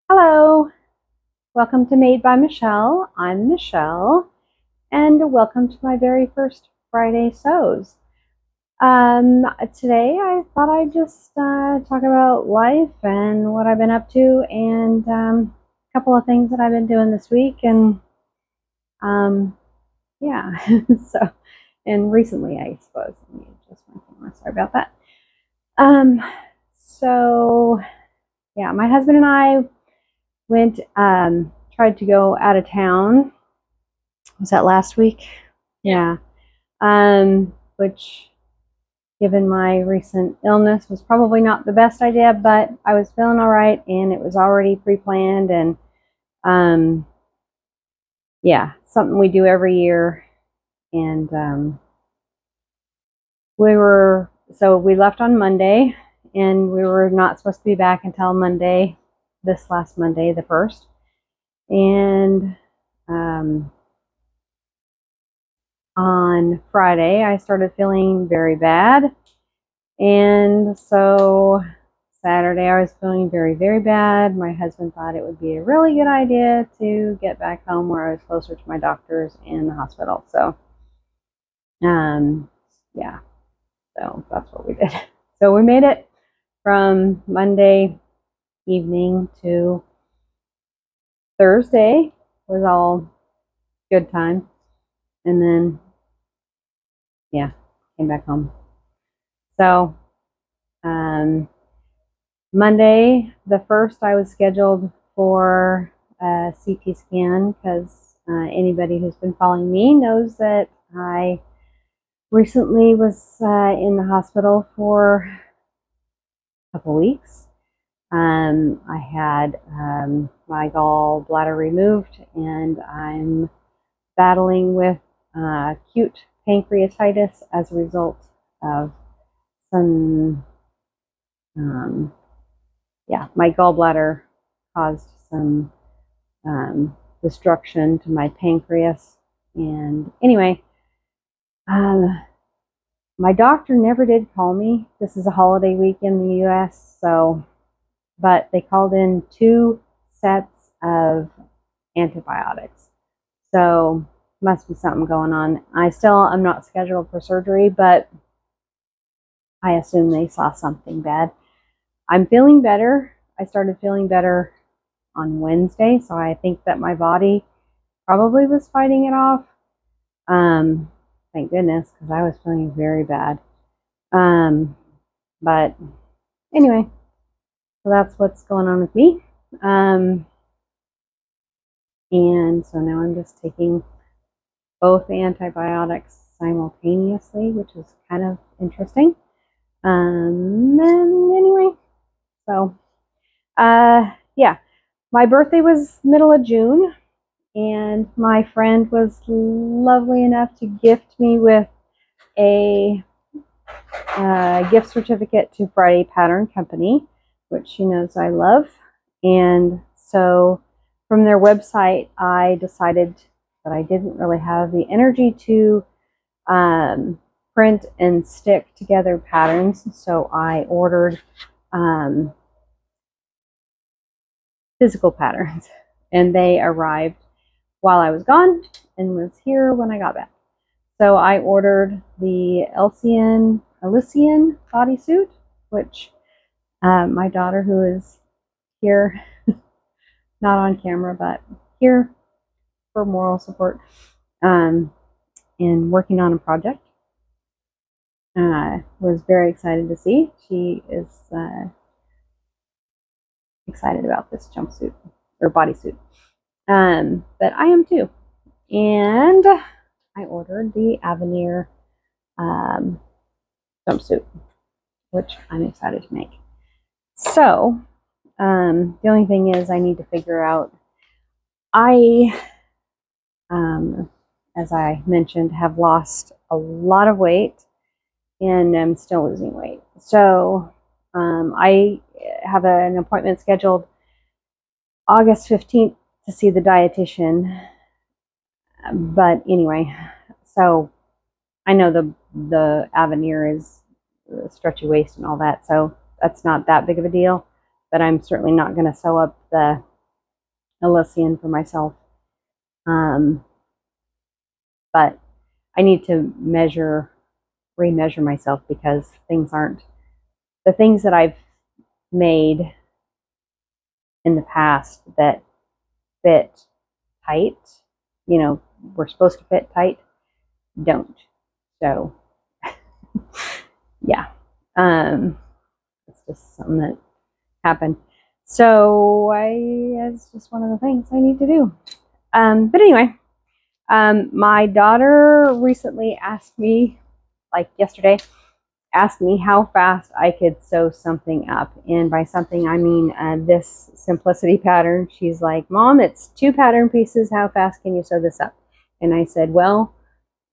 Hello, welcome to Made by Michelle. I'm Michelle, and welcome to my very first Friday Sews. Today I thought I'd just talk about life and what I've been up to, and a couple of things that I've been doing this week, and um, yeah, so and recently, I suppose. Let me adjust my camera. Sorry about that. Um, so yeah, my husband and I went tried to go out of town. Was that last week? Yeah. Which, given my recent illness, was probably not the best idea, but I was feeling all right and it was already pre-planned, and um, yeah, something we do every year. And we left on Monday, and we were not supposed to be back until Monday, this last Monday, the 1st. And on Friday, I started feeling very bad. And so Saturday, I was feeling very, very bad. My husband thought it would be a really good idea to get back home where I was closer to my doctors and the hospital. So, yeah, so that's what we did. So we made it from Monday evening to Thursday, was all good time. And then, yeah, came back home. So, Monday, the 1st, I was scheduled for a CT scan because anybody who's been following me knows that I recently was in the hospital for a couple weeks. I had my gallbladder removed, and I'm battling with acute pancreatitis as a result of some my gallbladder caused some destruction to my pancreas. And anyway, my doctor never did call me. This is a holiday week in the US, but they called in 2 sets of antibiotics. So must be something going on. I'm not scheduled for surgery, but I assume they saw something bad. I'm feeling better. I started feeling better on Wednesday, so I think that my body probably was fighting it off. Thank goodness, because I was feeling very bad. But anyway, so that's what's going on with me. And so now I'm just taking both antibiotics simultaneously, which is kind of interesting. And anyway, so yeah, my birthday was middle of June, and my friend was lovely enough to gift me with a gift certificate to Friday Pattern Company, which she knows I love. And so from their website, I decided that I didn't really have the energy to print and stick together patterns, so I ordered physical patterns, and they arrived while I was gone and was here when I got back. So I ordered the Elysian bodysuit, which my daughter, who is here, not on camera, but here for moral support, and working on a project, was very excited to see. She is excited about this jumpsuit or bodysuit, but I am too. And I ordered the Avenir jumpsuit, which I'm excited to make. So the only thing is I need to figure out, as I mentioned, have lost a lot of weight and I'm still losing weight. So I have an appointment scheduled August 15th to see the dietitian. But anyway, so I know the Avenir is stretchy waist and all that, so that's not that big of a deal. But I'm certainly not going to sew up the Elysian for myself. But I need to remeasure myself because things aren't the things that I've made in the past that fit tight, we're supposed to fit tight, don't. So, yeah, it's just something that happened. So it's just one of the things I need to do. But anyway, my daughter recently asked me, like yesterday, asked me how fast I could sew something up. And by something, I mean this simplicity pattern. She's like, Mom, it's 2 pattern pieces. How fast can you sew this up? And I said, well,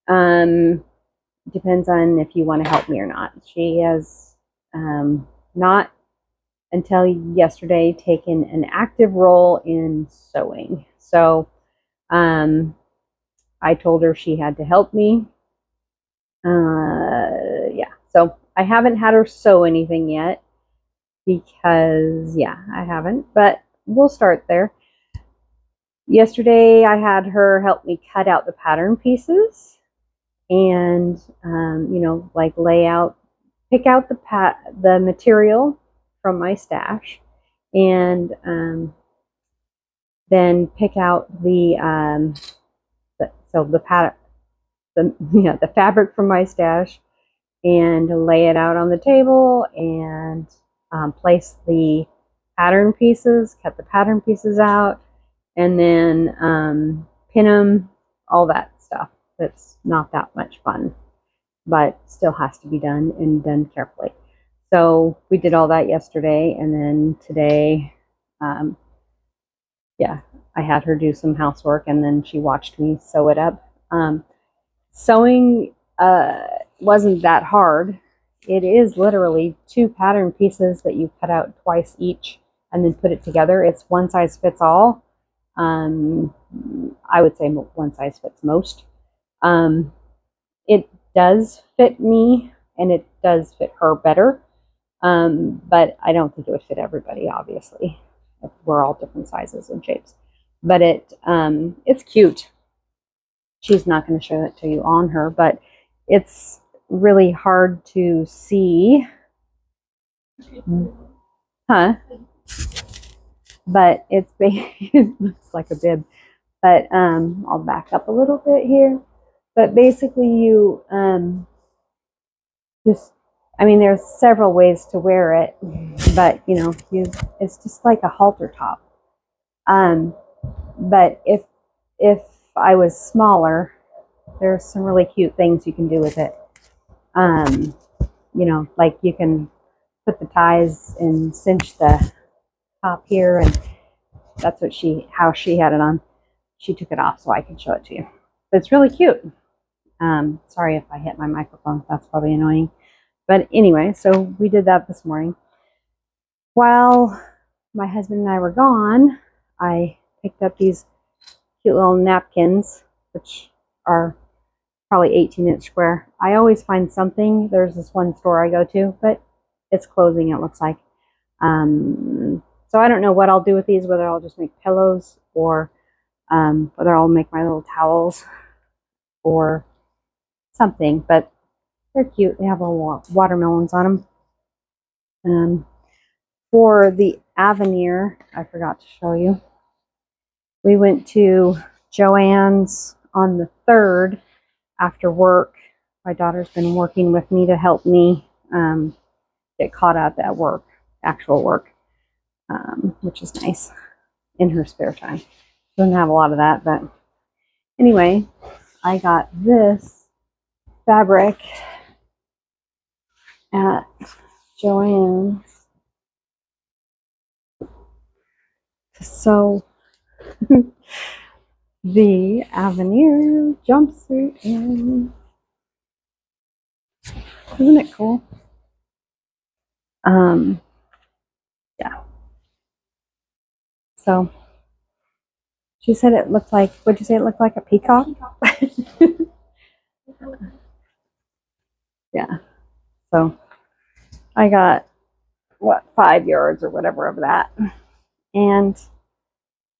depends on if you want to help me or not. She has not until yesterday taken an active role in sewing. So I told her she had to help me. Yeah, so I haven't had her sew anything yet because, yeah, I haven't, but we'll start there. Yesterday, I had her help me cut out the pattern pieces and, like pick out the material from my stash and then pick out the pattern, the fabric from my stash and lay it out on the table and place the pattern pieces, cut the pattern pieces out, and then pin them, all that stuff. That's not that much fun, but still has to be done and done carefully. So we did all that yesterday, and then today, I had her do some housework, and then she watched me sew it up. Sewing wasn't that hard. It is literally 2 pattern pieces that you cut out twice each and then put it together. It's one size fits all. I would say one size fits most. It does fit me and it does fit her better. But I don't think it would fit everybody, obviously. We're all different sizes and shapes. But it's cute. She's not going to show it to you on her, but it's really hard to see. Huh? But it looks like a bib. But I'll back up a little bit here. But basically, you there's several ways to wear it, but it's just like a halter top. But if I was smaller, there's some really cute things you can do with it. Like you can put the ties and cinch the top here, and that's how she had it on. She took it off so I can show it to you. But it's really cute. Sorry if I hit my microphone. That's probably annoying. But anyway, so we did that this morning. While my husband and I were gone, I picked up these cute little napkins, which are probably 18-inch square. I always find something. There's this one store I go to, but it's closing, it looks like. So I don't know what I'll do with these, whether I'll just make pillows or whether I'll make my little towels or something, but they're cute. They have little watermelons on them. For the Avenir, I forgot to show you. We went to Joann's on the 3rd after work. My daughter's been working with me to help me get caught up at work, actual work, which is nice in her spare time. Doesn't have a lot of that, but anyway, I got this fabric at Joann's. So the Avenir jumpsuit in. Isn't it cool? Yeah. So she said it looked like, what'd you say it looked like, a peacock? Yeah. So I got 5 yards or whatever of that. And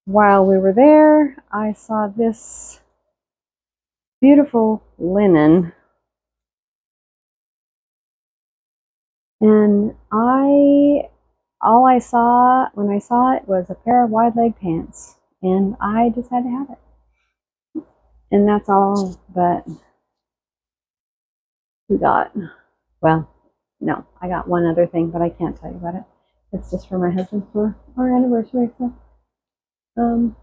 while we were there, I saw this beautiful linen, and all I saw when I saw it was a pair of wide leg pants, and I just had to have it. And that's all that we got. Well, no, I got one other thing, but I can't tell you about it. It's just for my husband for our anniversary. So,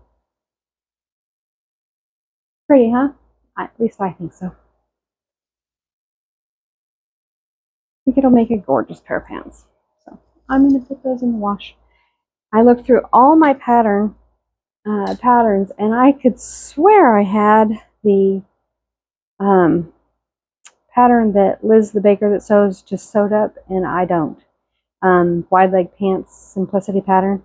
pretty, huh? At least I think so. I think it'll make a gorgeous pair of pants. So I'm going to put those in the wash. I looked through all my patterns, and I could swear I had the pattern that Liz the baker that sews just sewed up, and I don't. Wide leg pants simplicity pattern.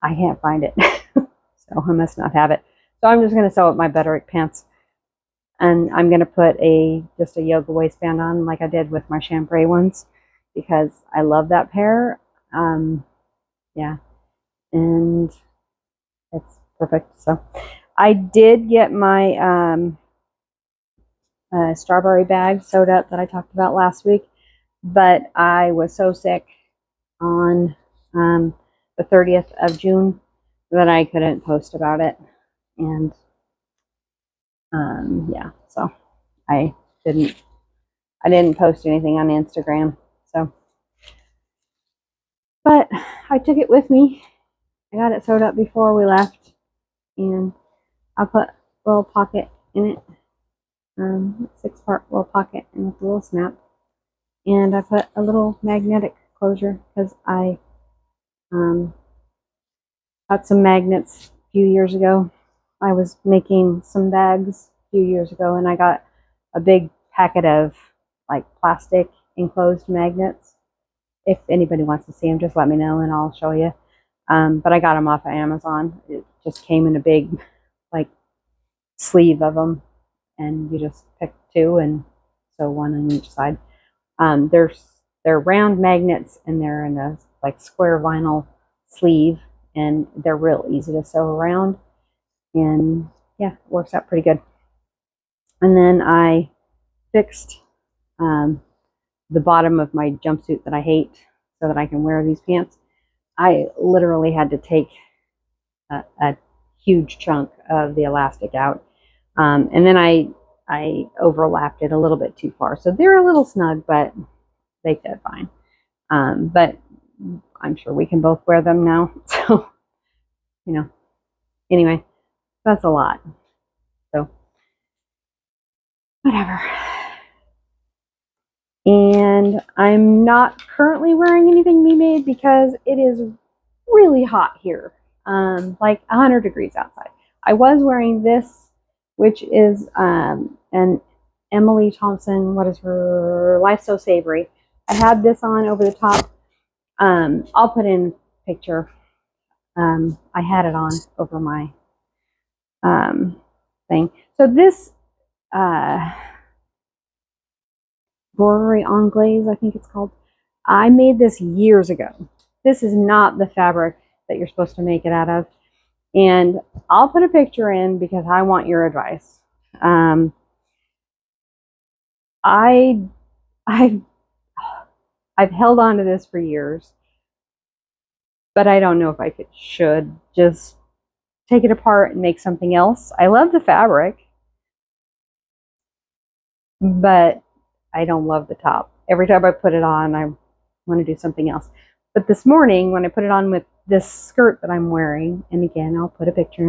I can't find it, so I must not have it. So I'm just going to sew up my Butterick pants, and I'm going to put just a yoga waistband on like I did with my chambray ones because I love that pair. Yeah, and it's perfect. So I did get my strawberry bag sewed up that I talked about last week, but I was so sick on the 30th of June that I couldn't post about it. And yeah, so I didn't post anything on Instagram. So, but I took it with me. I got it sewed up before we left, and I put a little pocket in it, 6-part little pocket and with a little snap. And I put a little magnetic closure because I got some magnets a few years ago. I was making some bags a few years ago, and I got a big packet of like plastic enclosed magnets. If anybody wants to see them, just let me know and I'll show you. But I got them off of Amazon. It just came in a big like sleeve of them, and you just pick two and sew one on each side. They're round magnets, and they're in a like square vinyl sleeve, and they're real easy to sew around, and yeah, it works out pretty good. And then I fixed the bottom of my jumpsuit that I hate so that I can wear these pants. I literally had to take a huge chunk of the elastic out, and then I overlapped it a little bit too far, so they're a little snug, but they fit fine. But I'm sure we can both wear them now. So, anyway, that's a lot. So, whatever. And I'm not currently wearing anything Me Made because it is really hot here, like 100 degrees outside. I was wearing this, which is an Emily Thompson, what is her, Life So Savory. I had this on over the top. I'll put in a picture. I had it on over my thing. So this Broderie Anglaise, I think it's called. I made this years ago. This is not the fabric that you're supposed to make it out of. And I'll put a picture in because I want your advice. I've held on to this for years, but I don't know if I should just take it apart and make something else. I love the fabric, but I don't love the top. Every time I put it on, I want to do something else. But this morning, when I put it on with this skirt that I'm wearing, and again, I'll put a picture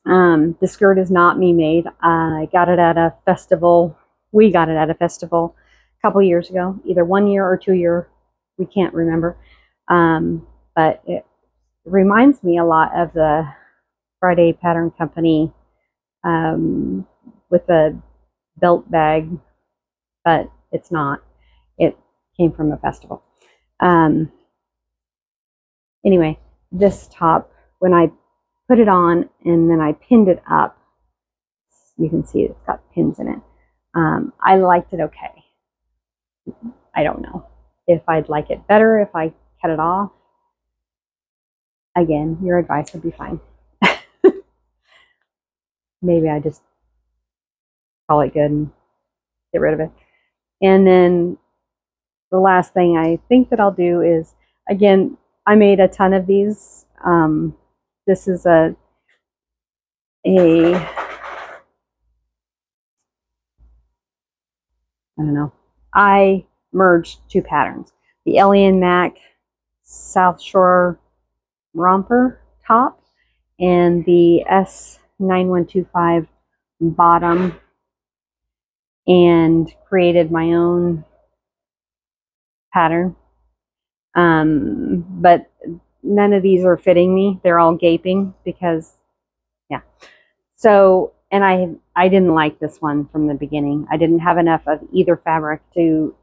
in. The skirt is not Me Made. I got it at a festival. We got it at a festival a couple years ago, either 1 year or 2 year. We can't remember. But it reminds me a lot of the Friday Pattern Company with a belt bag, but it's not. It came from a festival. Anyway, this top, when I put it on and then I pinned it up, you can see it's got pins in it. I liked it okay. I don't know if I'd like it better if I cut it off. again, your advice would be fine. Maybe I just call it good and get rid of it. And then the last thing I think that I'll do is, again, I made a ton of these. This is a I don't know. I merged two patterns: the Ellie and Mac South Shore romper top and the S9125 bottom, and created my own pattern. But none of these are fitting me. They're all gaping because, yeah. So, and I didn't like this one from the beginning. I didn't have enough of either fabric to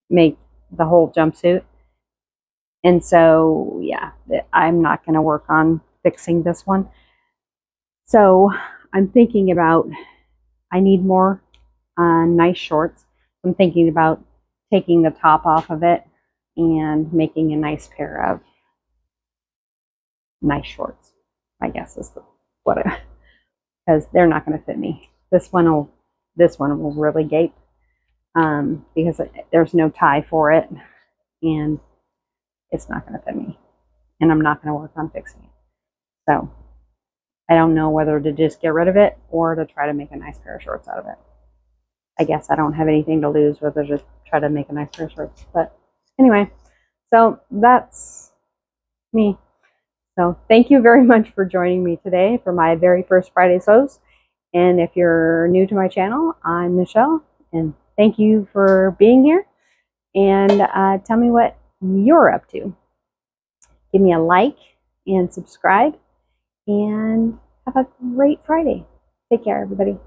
make the whole jumpsuit. And so, yeah, I'm not going to work on fixing this one. So I'm thinking about, I need more nice shorts. I'm thinking about taking the top off of it and making a nice pair of nice shorts, I guess is what I, because they're not going to fit me. This one will really gape because there's no tie for it, and it's not going to fit me, and I'm not going to work on fixing it. So I don't know whether to just get rid of it or to try to make a nice pair of shorts out of it. I guess I don't have anything to lose whether to just try to make a nice pair of shorts. But anyway, so that's me. So thank you very much for joining me today for my very first Friday Sews. And if you're new to my channel, I'm Michelle, and thank you for being here. And tell me what you're up to. Give me a like and subscribe, and have a great Friday. Take care, everybody.